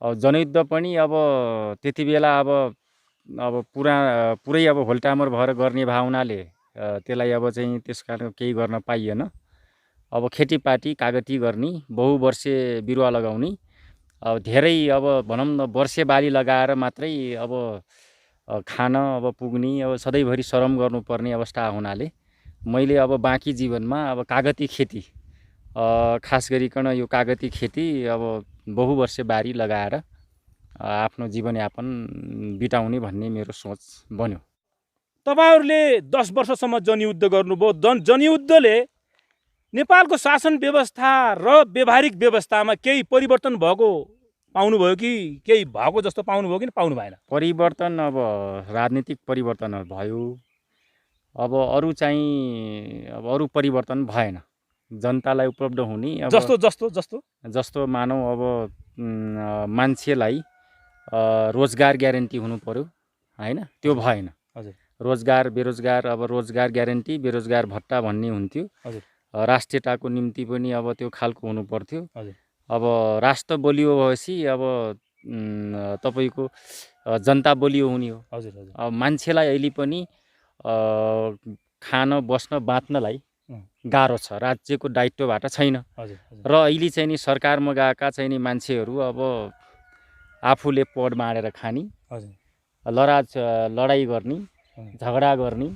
जनयुद्ध पनि अब त्यति बेला अब पुरै अब होल्टामर भएर गर्ने भावनाले त्यसलाई अब चाहिँ त्यस कारण केही गर्न पाइएन। अब खेतीपाती कागती गर्ने, बहुवर्षे बिरुवा लगाउने, अब धेरै अब भनौँ न वर्षे बाली लगाएर मात्रै अब खान अब पुग्ने, अब सधैँभरि श्रम गर्नुपर्ने अवस्था हुनाले मैले अब बाँकी जीवनमा अब कागती खेती, खास गरिकन यो कागती खेती अब बहुवर्षे बारी लगाएर आफ्नो जीवनयापन बिताउने भन्ने मेरो सोच बन्यो। तपाईहरुले 10 वर्षसम्म जनयुद्ध गर्नुभयो। जनयुद्धले नेपालको शासन व्यवस्था र व्यवहारिक व्यवस्थामा केही परिवर्तन भएको पाउनुभयो कि केही भएको जस्तो पाउनुभयो कि पाउनु भएन? परिवर्तन अब राजनीतिक परिवर्तन भयो। अब अरू चाहिँ अब अरू परिवर्तन भएन। जनतालाई उपलब्ध हुने जस्तो मानौ अब मान्छेलाई रोजगार ग्यारेन्टी हुनु पर्यो हैन, त्यो भएन। हजुर। रोजगार बेरोजगार, अब रोजगार ग्यारेन्टी बेरोजगार भत्ता भन्ने हुन्थ्यो। हजुर। राष्ट्रियताको निम्ति पनि अब त्यो खालको हुनु पर्थ्यो। हजुर। अब राष्ट्र बलियो भएपछि अब तपाईको जनता बलियो हुने हो। हजुर हजुर। अब मान्छेलाई अहिले पनि खान बस्न बाँच्नलाई गाह्रो छ, राज्यको दायित्वबाट छैन। हजुर। र अहिले चाहिँ नि सरकारमा गएका चाहिँ नि मान्छेहरू अब आफूले पद बाँडेर खाने, लडाई गर्ने, झगडा गर्ने,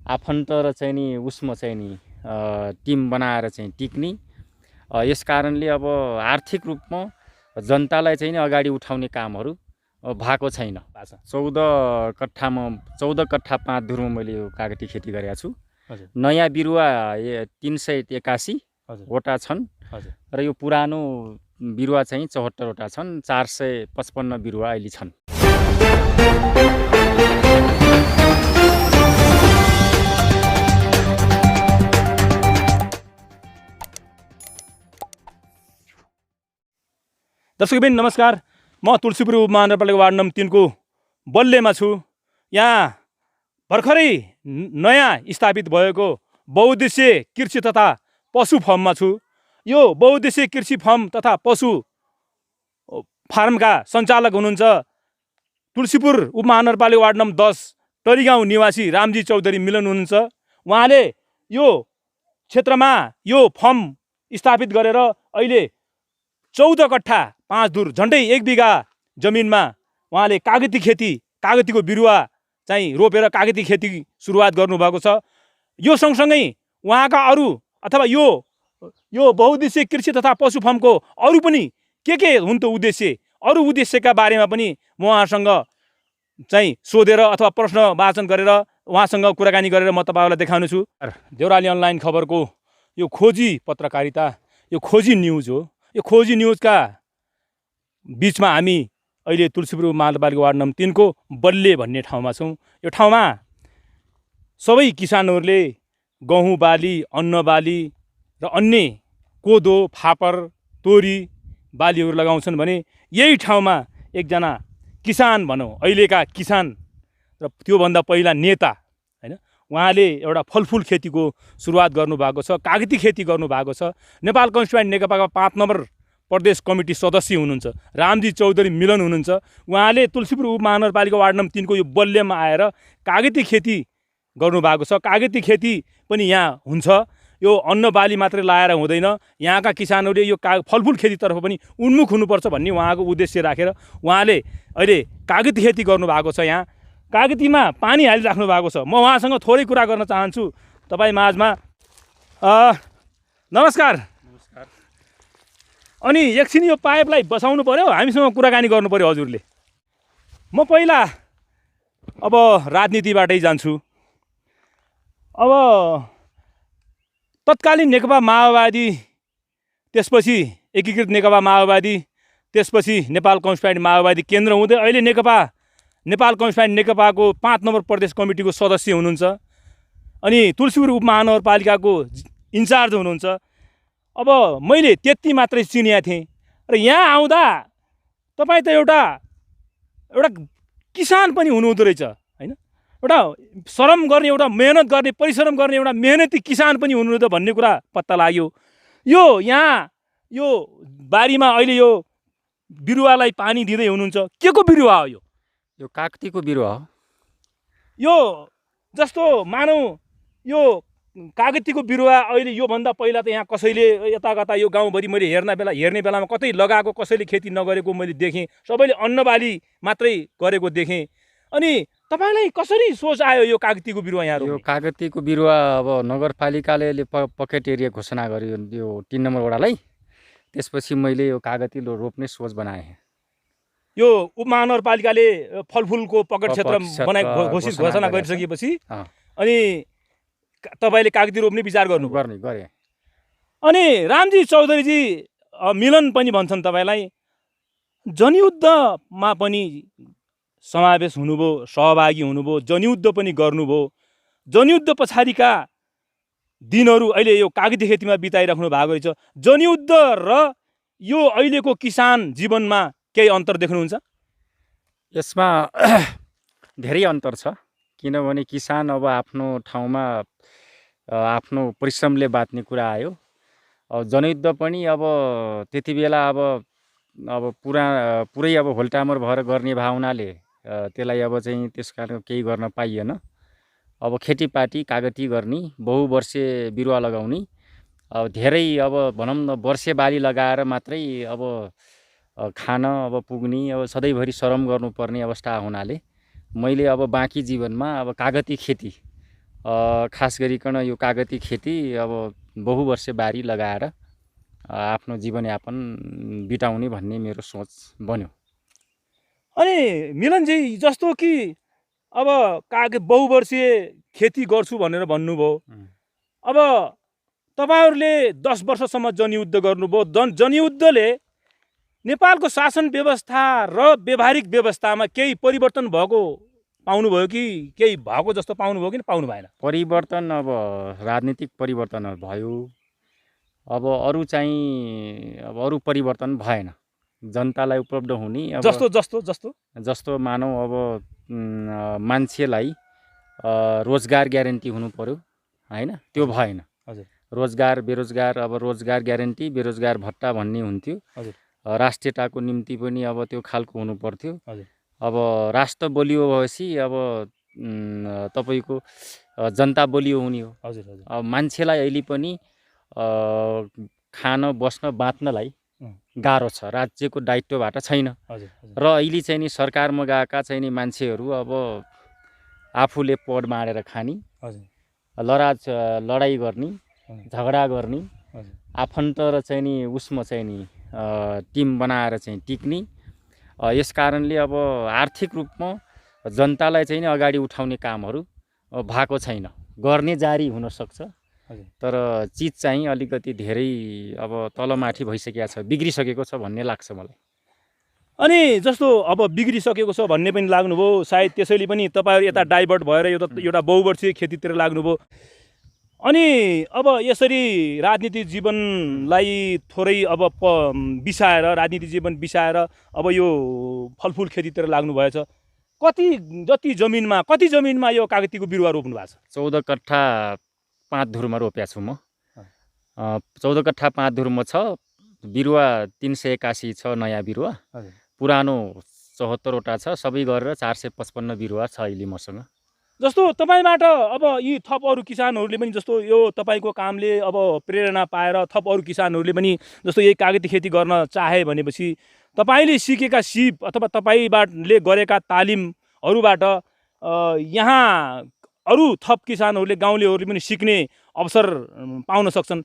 आफन्त र चाहिँ नि उसमा चाहिँ नि टिम बनाएर चाहिँ टिक्ने। यस कारणले अब आर्थिक रूपमा जनतालाई चाहिँ नि अगाडि उठाउने कामहरू भएको छैन। 14 कट्ठा 5 धुरमा मैले यो कागती खेती गरेको छु। नयाँ बिरुवा 381 वटा छन् र यो पुरानो बिरुवा चाहिँ 74 वटा छन्। 455 बिरुवा अहिले छन्। दर्शकबिन नमस्कार, म तुलसीपुर उपमहानगरपालिका वार्ड नम्बर 3 को बल्लेमा छु। यहाँ भर्खरै नयाँ स्थापित भएको बहुउद्देश्य कृषि तथा पशु फर्ममा छु। यो बहुउद्देश्य कृषि फर्म तथा पशु फार्मका सञ्चालक हुनुहुन्छ तुलसीपुर उपमहानगरपालिका वार्ड नम्बर 10 टरीगाउँ निवासी रामजी चौधरी मिलन हुनुहुन्छ। उहाँले यो क्षेत्रमा यो फर्म स्थापित गरेर अहिले 14 कट्ठा 5 धुर झन्डै 1 बिघा जमिनमा उहाँले कागतीको बिरुवा चाहिँ रोपेर कागती खेती सुरुवात गर्नुभएको छ। यो सँगसँगै उहाँका अरू अथवा यो बहुउद्देश्य कृषि तथा पशु फर्मको अरू पनि के हुन् त उद्देश्य, अरू उद्देश्यका बारेमा पनि म उहाँसँग चाहिँ सोधेर अथवा प्रश्न वाचन गरेर उहाँसँग कुराकानी गरेर म तपाईहरुलाई देखाउने छु। देउराली अनलाइन खबरको यो खोजी पत्रकारिता, यो खोजी न्युज हो। यो खोजी न्युजका बीचमा हामी अहिले तुलसीपुर उपमहानगरपालिका वार्ड नम्बर 3 को बल्ले भन्ने ठाउँमा छौँ। यो ठाउँमा सबै किसानहरूले गहुँ बाली, अन्न बाली र अन्य कोदो, फापर, तोरी बालीहरू लगाउँछन् भने यही ठाउँमा एकजना किसान भनौँ, अहिलेका किसान र त्योभन्दा पहिला नेता हैन, उहाँले एउटा फलफुल खेतीको सुरुवात गर्नुभएको छ, कागती खेती गर्नुभएको छ। नेपाल कम्युनिस्ट नेकपाका 5 नम्बर प्रदेश कमिटी सदस्य हुनुहुन्छ रामजी चौधरी मिलन हुनुहुन्छ। उहाँले तुलसीपुर उपमहानगरपालिका वार्ड नम्बर 3 को यो बल्लेमा आएर कागती खेती गर्नुभएको छ। कागती खेती पनि यहाँ हुन्छ। यो अन्न बाली मात्रै लाएर हुँदैन, यहाँका किसानहरूले यो फलफुल खेतीतर्फ पनि उन्मुख हुनुपर्छ भन्ने उहाँको उद्देश्य राखेर उहाँले अहिले कागती खेती गर्नुभएको छ। यहाँ कागतीमा पानी हालिराख्नु भएको छ। म उहाँसँग थोरै कुरा गर्न चाहन्छु तपाईँ माझमा। नमस्कार। अनि एकछिन यो पाइपलाई बसाउनु पर्यो, हामीसँग कुराकानी गर्नु पर्यो हजुरले। म पहिला अब राजनीतिबाटै जान्छु। अब तत्कालीन नेकपा माओवादी, त्यसपछि एकीकृत नेकपा माओवादी, त्यसपछि नेपाल कम्युनिस्ट पार्टी माओवादी केन्द्र हुँदै अहिले नेपाल कम्युनिस्ट पार्टी नेकपाको 5 नम्बर प्रदेश कमिटीको सदस्य हुनुहुन्छ। अनि तुलसीपुर उपमहानगरपालिकाको इन्चार्ज हुनुहुन्छ। अब मैले त्यति मात्रै चिनेको थिएँ र यहाँ आउँदा तपाईँ त एउटा किसान पनि हुनुहुँदो रहेछ हैन, एउटा श्रम गर्ने, एउटा मेहनत गर्ने, परिश्रम गर्ने एउटा मेहनती किसान पनि हुनुहुँदो भन्ने कुरा पत्ता लाग्यो। यो यहाँ यो बारीमा अहिले यो बिरुवालाई पानी दिँदै हुनुहुन्छ, के को बिरुवा हो यो? यो कागतीको बिरुवा हो। यो जस्तो मानौ यो कागतीको बिरुवा अहिले योभन्दा पहिला त यहाँ कसैले यता कता यो गाउँभरि मैले हेर्ने बेलामा कतै लगाएको, कसैले खेती नगरेको मैले देखेँ। सबैले अन्नबाली मात्रै गरेको देखेँ। अनि तपाईँलाई कसरी सोच आयो यो कागतीको बिरुवा यहाँ यो रोप्ने? कागतीको बिरुवा अब नगरपालिकाले पकेट एरिया घोषणा गर्यो यो 3 नम्बर वडालाई। त्यसपछि मैले यो कागती रोप्ने सोच बनाएँ। यो उपमहानगरपालिकाले फलफुलको पकेट क्षेत्र घोषणा गरिसकेपछि अनि तपाईँले कागती रोप्ने विचार गरे। अनि रामजी चौधरीजी मिलन पनि भन्छन् तपाईँलाई, जनयुद्धमा पनि समावेश हुनुभयो, सहभागी हुनुभयो, जनयुद्ध पनि गर्नुभयो। जनयुद्ध पछाडिका दिनहरू अहिले यो कागती खेतीमा बिताइराख्नु भएको रहेछ। जनयुद्ध र यो अहिलेको किसान जीवनमा केही अन्तर देख्नुहुन्छ? यसमा धेरै अन्तर छ, किनभने किसान अब आफ्नो ठाउँमा आफ्नो परिश्रमले बाँच्ने कुरा आयो। अब जनयुद्ध पनि अब त्यति बेला अब पुरै अब होल्टामर भएर गर्ने भए हुनाले त्यसलाई अब चाहिँ त्यस कारण केही गर्न पाइएन। अब खेतीपाती कागती गर्ने, बहुवर्षे बिरुवा लगाउने, अब धेरै अब भनौँ न वर्षे बाली लगाएर मात्रै अब खान अब पुग्ने, अब सधैँभरि श्रम गर्नुपर्ने अवस्था हुनाले मैले अब बाँकी जीवनमा अब कागती खेती, खास गरिकन यो कागती खेती अब बहुवर्षे बारी लगाएर आफ्नो जीवनयापन बिताउने भन्ने मेरो सोच बन्यो। अनि मिलनजी जस्तो कि अब बहुवर्षीय खेती गर्छु भनेर भन्नुभयो। अब तपाईँहरूले 10 वर्षसम्म जनयुद्ध गर्नुभयो। जनयुद्धले नेपालको शासन व्यवस्था र व्यवहारिक व्यवस्थामा केही परिवर्तन भएको पाउनुभयो कि केही भएको जस्तो पाउनुभयो कि पाउनु भएन? परिवर्तन अब राजनीतिक परिवर्तन भयो। अब अरू चाहिँ अब अरू परिवर्तन भएन। जनतालाई उपलब्ध हुने अब जस्तो मानौ अब मान्छेलाई रोजगार ग्यारेन्टी हुनु पर्यो हैन, त्यो भएन। हजुर। रोजगार बेरोजगार, अब रोजगार ग्यारेन्टी बेरोजगार भत्ता भन्ने हुन्थ्यो। हजुर। राष्ट्रियताको निम्ति पनि अब त्यो खालको हुनु पर्थ्यो। हजुर। अब राष्ट्र बलियो भएपछि अब तपाईको जनता बलियो हुने हो। हजुर हजुर। अब मान्छेलाई अहिले पनि खान बस्न बाँच्नलाई गाह्रो छ, राज्यको दायित्वबाट छैन। हजुर। र अहिले चाहिँ नि सरकारमा गएका चाहिँ नि मान्छेहरू अब आफूले पद माडेर खाने, लडाई गर्ने, झगडा गर्ने, आफन्त र चाहिँ नि उसमा चाहिँ नि टिम बनाएर चाहिँ टिक्ने। यस कारणले अब आर्थिक रूपमा जनतालाई चाहिँ नि अगाडि उठाउने कामहरू भएको छैन। गर्ने जारी हुन सक्छ, तर चिज चाहिँ अलिकति धेरै अब तलमाथि भइसकेको छ, बिग्रिसकेको छ भन्ने लाग्छ मलाई। अनि जस्तो अब बिग्रिसकेको छ भन्ने पनि लाग्नुभयो, सायद त्यसैले पनि तपाईँहरू यता डाइभर्ट भएर एउटा बहुवर्षीय खेतीतिर लाग्नुभयो। अनि अब यसरी राजनीतिक जीवनलाई थोरै अब बिसाएर, राजनीतिक जीवन बिसाएर अब यो फलफुल खेतीतिर लाग्नुभएछ। कति जमिनमा यो कागतीको बिरुवा रोप्नु भएको छ? 14 कट्ठा 5 धुरमा रोपेको छु म। 14 कट्ठा 5 धुरमा छ। बिरुवा 381 छ नयाँ बिरुवा। पुरानो 74 वटा छ। सबै गरेर 455 बिरुवा छ अहिले मसँग। जस्तो तपाईँबाट अब यी थप अरू किसानहरूले पनि जस्तो यो तपाईँको कामले अब प्रेरणा पाएर थप अरू किसानहरूले पनि जस्तो यही कागती खेती गर्न चाहे भनेपछि तपाईँले सिकेका सिप अथवा तपाईँले गरेका तालिमहरूबाट यहाँ अरू थप किसानहरूले, गाउँलेहरूले पनि सिक्ने अवसर पाउन सक्छन्।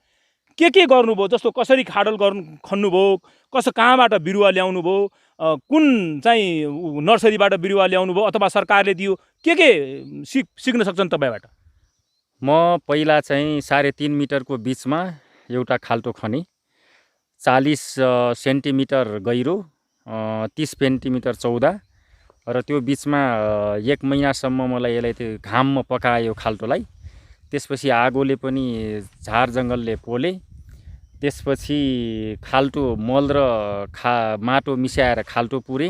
के गर्नुभयो? जस्तो कसरी खाडल खन्नुभयो, कहाँबाट बिरुवा ल्याउनुभयो, कुन चाहिँ नर्सरीबाट बिरुवा ल्याउनुभयो अथवा सरकारले दियो, के सिक्न सक्छन् तपाईँबाट? म पहिला चाहिँ 3.5 मिटरको बिचमा एउटा खाल्टो खने, 40 सेन्टिमिटर गहिरो, 30 सेन्टिमिटर चौडा, र त्यो बिचमा 1 महिनासम्म मलाई यसलाई त्यो घाममा पकायो खाल्टोलाई। त्यसपछि आगोले पनि झार जङ्गलले पोले। त्यसपछि खाल्टो मल र माटो मिसाएर खाल्टो पुरे।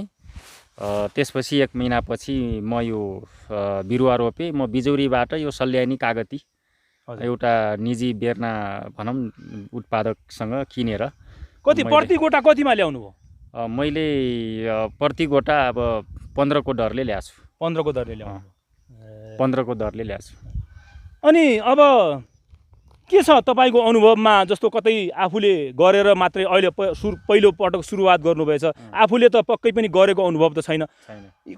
त्यसपछि 1 महिनापछि म यो बिरुवा रोपेँ। म बिजौरीबाट यो सल्यानी कागती एउटा निजी बेर्ना भनौँ उत्पादकसँग किनेर। प्रति गोटा कतिमा ल्याउनु भयो? मैले प्रति गोटा अब 15 को दरले ल्याएको छु। 15 को दरले ल्याउनु 15 को दरले ल्याएको छु। अनि अब के छ तपाईँको अनुभवमा, जस्तो कतै आफूले गरेर मात्रै अहिले पहिलो पटक सुरुवात गर्नुभएछ, आफूले त पक्कै पनि गरेको अनुभव त छैन,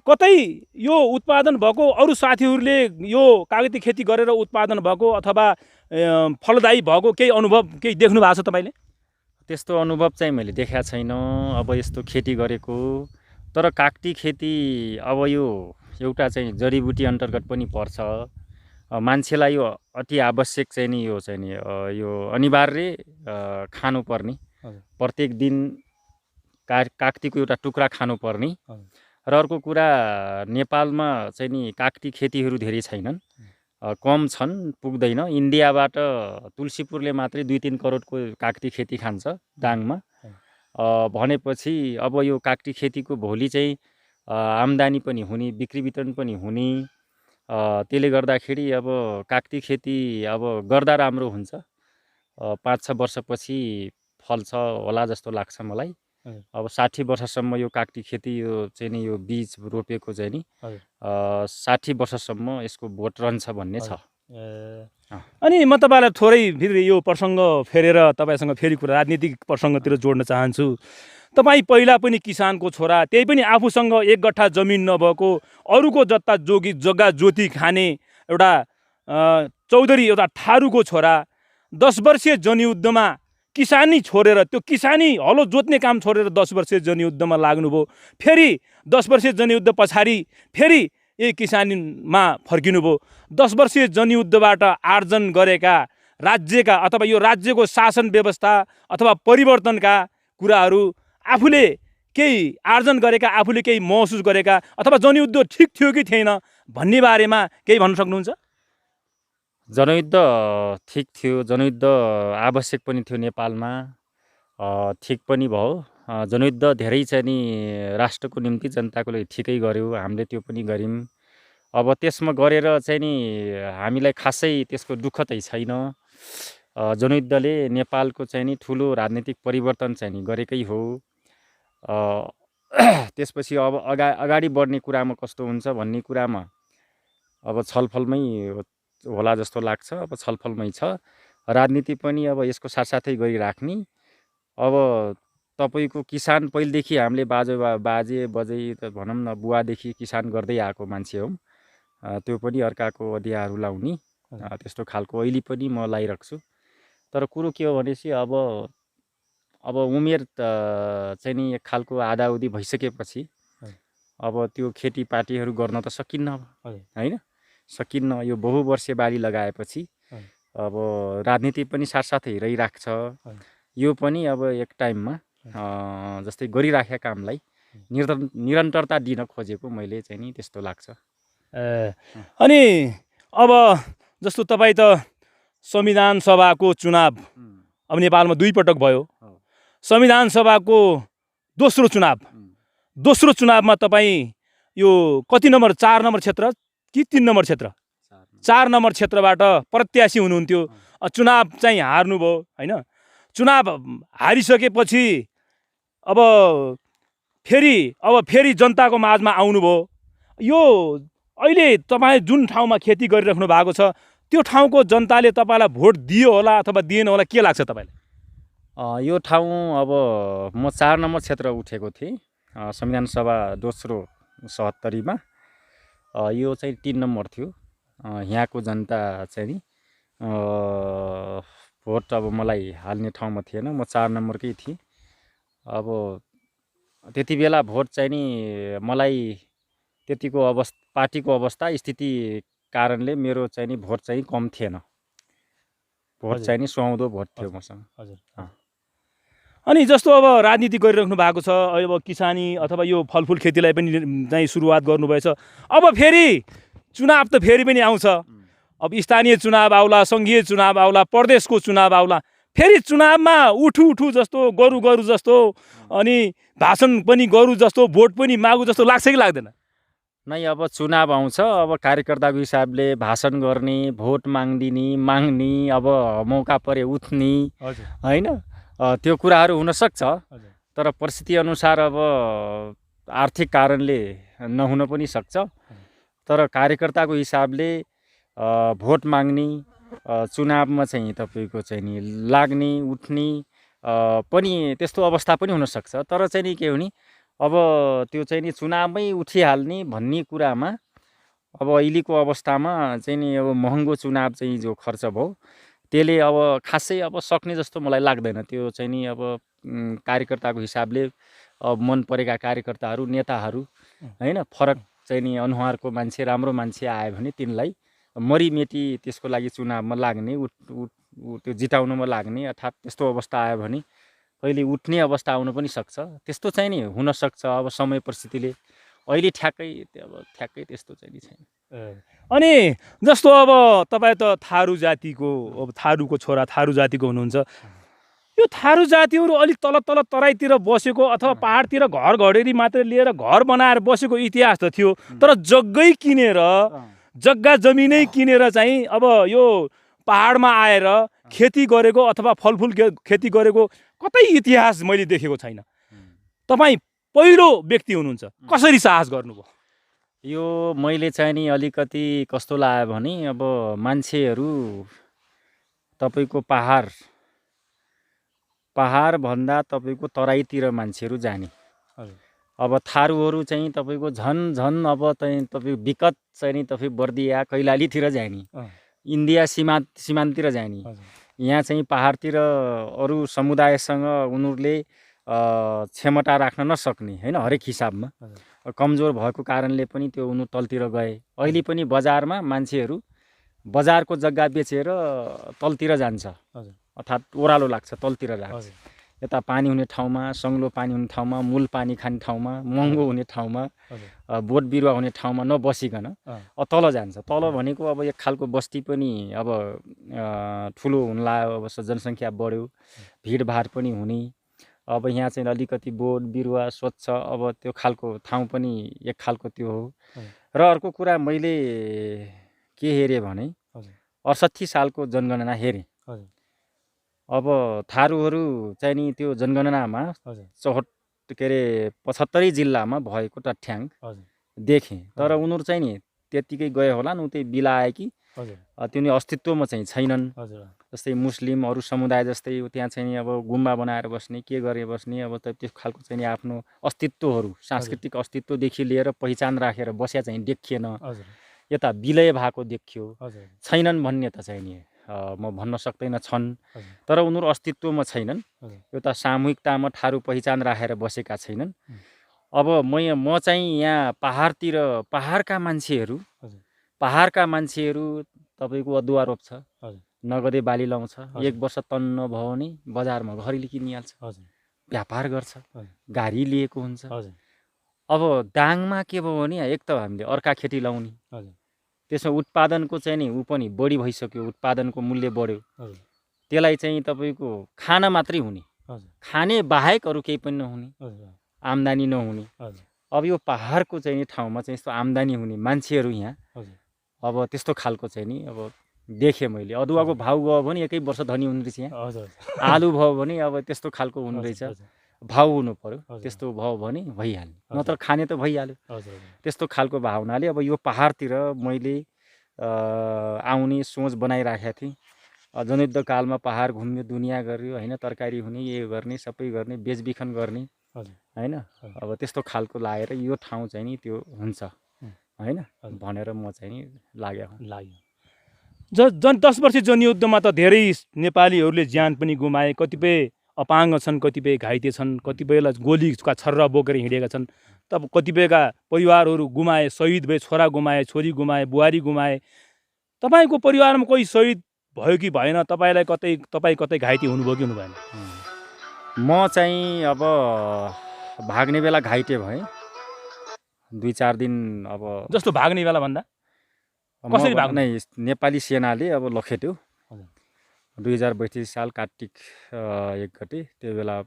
कतै यो उत्पादन भएको अरू साथीहरूले यो कागती खेती गरेर उत्पादन भएको अथवा फलदायी भएको केही अनुभव केही देख्नु भएको छ तपाईँले? त्यस्तो अनुभव चाहिँ मैले देखाएको छैन अब यस्तो खेती गरेको। तर कागती खेती अब यो एउटा चाहिँ जडीबुटी अन्तर्गत पनि पर्छ। मान्छेलाई यो अति आवश्यक चाहिँ नि यो चाहिँ नि यो अनिवार्य खानुपर्ने, प्रत्येक दिन कागतीको एउटा टुक्रा खानुपर्ने। र अर्को कुरा, नेपालमा चाहिँ नि कागती खेतीहरू धेरै छैनन्, कम छन्, पुग्दैन। इन्डियाबाट तुलसीपुरले मात्रै 2-3 करोडको कागती खेती खान्छ दाङमा। भनेपछि अब यो कागती खेतीको भोलि चाहिँ आम्दानी पनि हुने, बिक्री वितरण पनि हुने। त्यसले गर्दाखेरि अब कागती खेती अब गर्दा राम्रो हुन्छ। 5-6 वर्षपछि फल्छ होला जस्तो लाग्छ मलाई। अब 60 वर्षसम्म यो कागती खेती यो चाहिँ नि यो बीज रोपेको चाहिँ नि 60 वर्षसम्म यसको बोट रहन्छ भन्ने छ। अनि म तपाईँलाई थोरै फेरि यो प्रसङ्ग फेरेर तपाईँसँग फेरि कुरा राजनीतिक प्रसङ्गतिर जोड्न चाहन्छु। तपाईँ पहिला पनि किसानको छोरा, त्यही पनि आफूसँग 1 गट्ठा जमिन नभएको, अरूको जत्ता जग्गा जोती खाने एउटा चौधरी, एउटा थारूको छोरा, 10 वर्षीय जनयुद्धमा किसानी छोडेर, त्यो किसानी हलो जोत्ने काम छोडेर 10 वर्षीय जनयुद्धमा लाग्नुभयो। फेरि 10 वर्षीय जनयुद्ध पछाडि फेरि यही किसानीमा फर्किनुभयो। 10 वर्षीय जनयुद्धबाट आर्जन गरेका राज्यका अथवा यो राज्यको शासन व्यवस्था अथवा परिवर्तनका कुराहरू आफूले केही आर्जन गरेका, आफूले केही महसुस गरेका, अथवा जनयुद्ध ठिक थियो कि थिएन भन्ने बारेमा केही भन्न सक्नुहुन्छ? जनयुद्ध ठिक थियो, जनयुद्ध आवश्यक पनि थियो नेपालमा, ठिक पनि भयो। जनयुद्ध धेरै चाहिँ नि राष्ट्रको निम्ति, जनताको लागि ठिकै गर्यो, हामीले त्यो पनि गऱ्यौँ। अब त्यसमा गरेर चाहिँ नि हामीलाई खासै त्यसको दुःख चाहिँ छैन। जनयुद्धले नेपालको चाहिँ नि ठुलो राजनीतिक परिवर्तन चाहिँ नि गरेकै हो। त्यसपछि अब अगाडि बढ्ने कुरामा कस्तो हुन्छ भन्ने कुरामा अब छलफलमै होला जस्तो लाग्छ। अब छलफलमै छ, राजनीति पनि अब यसको साथसाथै गरिराख्ने। अब तपाईँको किसान पहिलेदेखि हामीले बाजे बजै त भनौँ न, बुवादेखि किसान गर्दै आएको मान्छे हौँ। त्यो पनि अर्काको अधियाहरू लाउने त्यस्तो खालको अहिले पनि म लाइराख्छु। तर कुरो के हो भनेपछि अब उमेर चाहिँ नि एक खालको आधाउधी भइसकेपछि अब त्यो खेतीपातीहरू गर्न त सकिन्न, होइन? सकिन्न। यो बहुवर्षीय बाली लगाएपछि अब राजनीति पनि साथसाथै रहिराख्छ। यो पनि अब एक टाइममा जस्तै गरिराखेका कामलाई निरन्तरता दिन खोजेको मैले चाहिँ नि त्यस्तो लाग्छ। अनि अब जस्तो तपाईँ त संविधान सभाको चुनाव अब नेपालमा 2 पटक भयो। संविधान सभाको दोस्रो चुनावमा तपाईँ यो कति नम्बर, 4 नम्बर क्षेत्र कि 3 नम्बर क्षेत्र, 4 नम्बर क्षेत्रबाट प्रत्याशी हुनुहुन्थ्यो। चुनाव चाहिँ हार्नुभयो, होइन? चुनाव हारिसकेपछि अब फेरि जनताको माझमा आउनुभयो। यो अहिले तपाईँ जुन ठाउँमा खेती गरिराख्नु भएको छ, त्यो ठाउँको जनताले तपाईँलाई भोट दियो होला अथवा दिएन होला, के लाग्छ तपाईँलाई? यो ठाउँ अब म 4 नम्बर क्षेत्र उठेको थिएँ संविधान सभा दोस्रो 77मा। यो चाहिँ 3 नम्बर थियो। यहाँको जनता चाहिँ नि भोट अब मलाई हाल्ने ठाउँमा थिएन, म 4 नम्बरकै थिएँ। अब त्यति बेला भोट चाहिँ नि मलाई त्यतिको पार्टीको अवस्था स्थिति कारणले मेरो चाहिँ नि भोट चाहिँ कम थिएन। भोट चाहिँ नि सुहाउँदो भोट थियो मसँग। हजुर। अनि जस्तो अब राजनीति गरिराख्नु भएको छ, अब किसानी अथवा यो फलफुल खेतीलाई पनि चाहिँ सुरुवात गर्नुभएछ। अब फेरि चुनाव त फेरि पनि आउँछ। अब स्थानीय चुनाव आउला, सङ्घीय चुनाव आउला, प्रदेशको चुनाव आउला। फेरि चुनावमा उठु जस्तो, गरु जस्तो, अनि भाषण पनि गरु जस्तो, भोट पनि मागु जस्तो लाग्छ कि लाग्दैन? नै, अब चुनाव आउँछ, अब कार्यकर्ताको हिसाबले भाषण गर्ने, भोट माग्ने, अब मौका परे उठ्ने, होइन? त्यो कुराहरू हुन सक्छ। तर परिस्थिति अनुसार अब आर्थिक कारणले नहुन पनि सक्छ। तर कार्यकर्ताको हिसाबले भोट माग्ने चुनावमा चाहिँ तपाईँको चाहिँ नि लाग्ने उठ्ने पनि त्यस्तो अवस्था पनि हुनसक्छ। तर चाहिँ नि के हो नि अब त्यो चाहिँ नि चुनावमै उठिहाल्ने भन्ने कुरामा अब अहिलेको अवस्थामा चाहिँ नि अब महँगो चुनाव चाहिँ जो खर्च भयो त्यसले अब खासै अब सक्ने जस्तो मलाई लाग्दैन। त्यो चाहिँ नि अब कार्यकर्ताको हिसाबले अब मन परेका कार्यकर्ताहरू नेताहरू हैन फरक चाहिँ नि अनुहारको मान्छे राम्रो मान्छे आयो भने तिनलाई मरिमेटी त्यसको लागि चुनावमा लाग्ने त्यो जिताउनमा लाग्ने अर्थात् त्यस्तो अवस्था आयो भने कहिले उठ्ने अवस्था आउन पनि सक्छ। त्यस्तो चाहिँ नि हुनसक्छ अब समय परिस्थितिले। अहिले ठ्याक्कै त्यस्तो चाहिँ नि छैन। अनि जस्तो अब तपाईँ त थारू जातिको अब थारूको छोरा थारू जातिको हुनुहुन्छ। यो थारू जातिहरू अलिक तल तल तराईतिर बसेको अथवा पहाडतिर घर घडेरी मात्रै लिएर घर बनाएर बसेको इतिहास त थियो। तर जग्गै किनेर जग्गा जमिनै किनेर चाहिँ अब यो पहाडमा आएर खेती गरेको अथवा फलफुल खेती गरेको कतै इतिहास मैले देखेको छैन। तपाईँ पहिलो व्यक्ति हुनुहुन्छ, कसरी साहस गर्नुभयो? यो मैले चाहिँ नि अलिकति कस्तो लाग्यो भने अब मान्छेहरू तपाईँको पहाड भन्दा तपाईँको तराईतिर मान्छेहरू जाने। अब थारूहरू चाहिँ तपाईँको झन अब चाहिँ तपाईँ विकट चाहिँ नि तपाईँ बर्दिया कैलालीतिर जाने, इन्डिया सीमान्ततिर जाने। यहाँ चाहिँ पहाडतिर अरू समुदायसँग उनीहरूले क्षमता राख्न नसक्ने हैन हरेक हिसाबमा कमजोर भएको कारणले पनि त्यो उनीहरू तलतिर गए। अहिले पनि बजारमा मान्छेहरू बजारको जग्गा बेचेर तलतिर जान्छ, अर्थात् ओह्रालो लाग्छ तलतिर लाग्छ। यता पानी हुने ठाउँमा, सङ्लो पानी हुने ठाउँमा, मूल पानी खाने ठाउँमा, महँगो हुने ठाउँमा, बोट बिरुवा हुने ठाउँमा नबसिकन तल जान्छ। तल भनेको अब एक खालको बस्ती पनि अब ठुलो हुन लाग्यो, अब जनसङ्ख्या बढ्यो, भिडभाड पनि हुने। अब यहाँ चाहिँ अलिकति बोट बिरुवा स्वच्छ अब त्यो खालको ठाउँ पनि एक खालको त्यो हो। र अर्को कुरा मैले के हेरेँ भने 68 सालको जनगणना हेरेँ। अब थारूहरू चाहिँ नि त्यो जनगणनामा 75 जिल्लामा भएको तथ्याङ्क देखेँ। तर उनीहरू चाहिँ नि त्यतिकै गए होलान्, उतै बिलाए कि त्यो नि अस्तित्वमा चाहिँ छैनन्। जस्तै मुस्लिम अरू समुदाय जस्तै त्यहाँ चाहिँ अब गुम्बा बनाएर बस्ने के गरे बस्ने अब त्यो खालको चाहिँ नि आफ्नो अस्तित्वहरू सांस्कृतिक अस्तित्वदेखि लिएर पहिचान राखेर बस्या चाहिँ देखिएन। यता विलय भएको देखियो। छैनन् भन्ने त चाहिँ नि म भन्न सक्दैन छन्, तर उनीहरू अस्तित्वमा छैनन्। एउटा सामूहिकतामा थारू पहिचान राखेर बसेका छैनन्। अब म चाहिँ यहाँ पहाडका मान्छेहरू तपाईँको अदुवा रोप्छ, नगदे बाली लाउँछ, 1 वर्ष तन्न भयो भने बजारमा घरेली किनिहाल्छ, व्यापार गर्छ, गाडी लिएको हुन्छ। अब दाङमा के भयो भने एक त हामीले अर्का खेती लाउने, त्यसमा उत्पादनको चाहिँ नि ऊ पनि बढी भइसक्यो, उत्पादनको मूल्य बढ्यो। त्यसलाई चाहिँ तपाईँको खाना मात्रै हुने, खाने बाहेक अरू केही पनि नहुने, आम्दानी नहुने। अब यो पहाडको चाहिँ नि ठाउँमा चाहिँ यस्तो आम्दानी हुने मान्छेहरू यहाँ अब त्यस्तो खालको चाहिँ नि अब देखेँ मैले। अदुवाको भाउ गयो भने एकै वर्ष धनी हुने रहेछ यहाँ। आलु भयो भने अब त्यस्तो खालको हुने रहेछ, भाउ हुनु पर्यो, त्यस्तो भयो भने भइहाल्ने, नत्र खाने त भइहाल्यो। त्यस्तो खालको भावनाले अब यो पहाडतिर मैले आउने सोच बनाइराखेको थिएँ। जनयुद्धकालमा पहाड घुम्यो, दुनियाँ गर्यो हैन, तरकारी हुने, यो गर्ने, सबै गर्ने, बेचबिखन गर्ने हैन। अब त्यस्तो खालको लागेर यो ठाउँ चाहिँ नि त्यो हुन्छ हैन भनेर म चाहिँ नि लाग्यो। 10 वर्ष जनयुद्धमा त धेरै नेपालीहरूले ज्यान पनि गुमाए, कतिपय अपाङ्ग छन्, कतिपय घाइते छन्, कतिपयलाई गोलीका छर्रा बोकेर हिँडेका छन्। तब कतिपयका परिवारहरू गुमाए, शहीद भए, छोरा गुमाए, छोरी गुमाए, बुहारी गुमाए। तपाईँको परिवारमा कोही शहीद भयो कि भएन? तपाईँ कतै घाइते हुनुभयो कि हुनु भएन? म चाहिँ अब भाग्ने बेला घाइते भएँ, 2-4 दिन। अब जस्तो भाग्ने बेला भन्दा कसरी भाग्ने? नेपाली सेनाले अब लखेट्यो 2032 साल कार्तिक 1 गते। त्यो बेला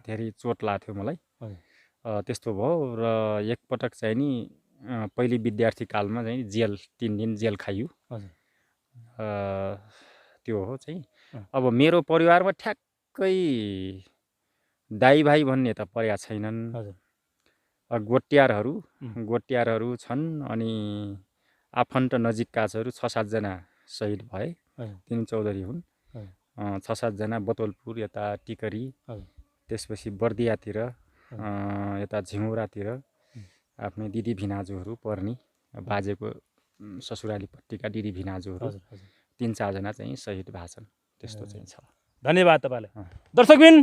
धेरै चोट लाग्थ्यो मलाई, त्यस्तो भयो। र एकपटक चाहिँ नि पहिले विद्यार्थी कालमा चाहिँ जेल 3 दिन जेल खाइयो। त्यो हो चाहिँ। अब मेरो परिवारमा ठ्याक्कै दाइ भाइ भन्ने त परेका छैनन्। हजुर गोट्यारहरू छन् अनि आफन्त नजिककाहरू 6-7 जना शहीद भए। हजुर तिनी चौधरी हुन्। हजुर 6-7 जना बतौलपुर यता टिकरी हजुर त्यसपछि बर्दियातिर यता झिङौरातिर आफ्नै दिदी भिनाजुहरू पर्ने बाजेको ससुरालीपट्टिका दिदी भिनाजुहरू हजुर हजुर 3-4 जना चाहिँ शहीद भएको छन्। त्यस्तो चाहिँ छ। धन्यवाद तपाईँलाई। दर्शकबिन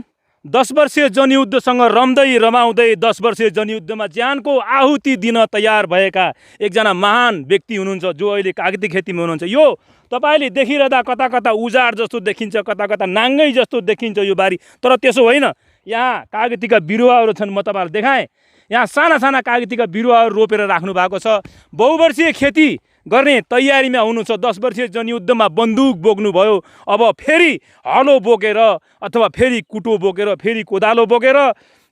10 वर्षीय जनयुद्धसँग रम्दै रमाउँदै 10 वर्षीय जनयुद्धमा ज्यानको आहुति दिन तयार भएका एकजना महान व्यक्ति हुनुहुन्छ जो अहिले कागती खेतीमा हुनुहुन्छ। यो तपाईँले देखिरहँदा कता कता उजाड जस्तो देखिन्छ, कता कता नाङ्गै जस्तो देखिन्छ यो बारी, तर त्यसो होइन। यहाँ कागतीका बिरुवाहरू छन्, म तपाईँहरूलाई देखाएँ। यहाँ साना साना कागतीका बिरुवाहरू रोपेर राख्नु भएको छ। बहुवर्षीय खेती गर्ने तयारीमा हुनुहुन्छ। 10 वर्षीय जनयुद्धमा बन्दुक बोक्नुभयो, अब फेरि हलो बोकेर अथवा फेरि कुटो बोकेर फेरि कोदालो बोकेर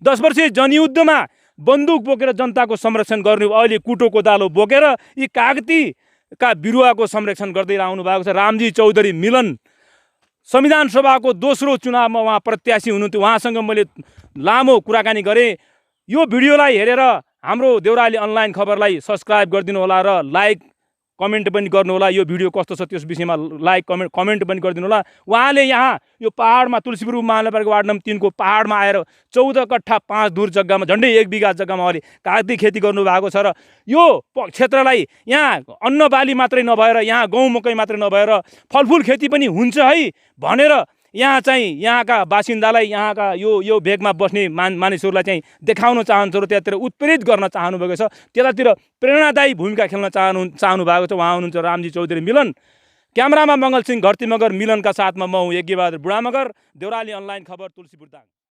10 वर्षीय जनयुद्धमा बन्दुक बोकेर जनताको संरक्षण गर्ने, अहिले कुटो कोदालो बोकेर यी कागतीका बिरुवाको संरक्षण गर्दै आउनु भएको छ। रामजी चौधरी मिलन संविधान सभाको दोस्रो चुनावमा उहाँ प्रत्याशी हुनुहुन्थ्यो। उहाँसँग मैले लामो कुराकानी गरेँ। यो भिडियोलाई हेरेर हाम्रो देउराली अनलाइन खबरलाई सब्सक्राइब गरिदिनु होला र लाइक कमेन्ट पनि गर्नु होला। यो भिडियो कस्तो छ त्यस विषयमा लाइक कमेन्ट पनि गरिदिनु होला। उहाँले यहाँ यो पहाडमा तुलसीपुर उपमहानगरपालिका वार्ड नम्बर 3 को पहाडमा आएर 14 कट्ठा 5 धुर जग्गामा झन्डै 1 बिघा जग्गामा अहिले कागती खेती गर्नुभएको छ र यो क्षेत्रलाई यहाँ अन्न बाली मात्रै नभएर यहाँ गहुँ मकै मात्रै नभएर फलफुल खेती पनि हुन्छ है भनेर यहाँ चाहिँ यहाँका बासिन्दालाई, यहाँका यो भेगमा बस्ने मानिसहरूलाई चाहिँ देखाउन चाहन्छु र त्यतातिर उत्प्रेरित गर्न चाहनुभएको छ। त्यतातिर प्रेरणादायी भूमिका खेल्न चाहनु भएको छ। उहाँ हुनुहुन्छ रामजी चौधरी मिलन। क्यामेरामा मङ्गल सिंह घरती मगर, मिलनका साथमा म हुँ यज्ञबहादुर बुढा मगर। देउराली अनलाइन खबर तुलसीपुर दाङ।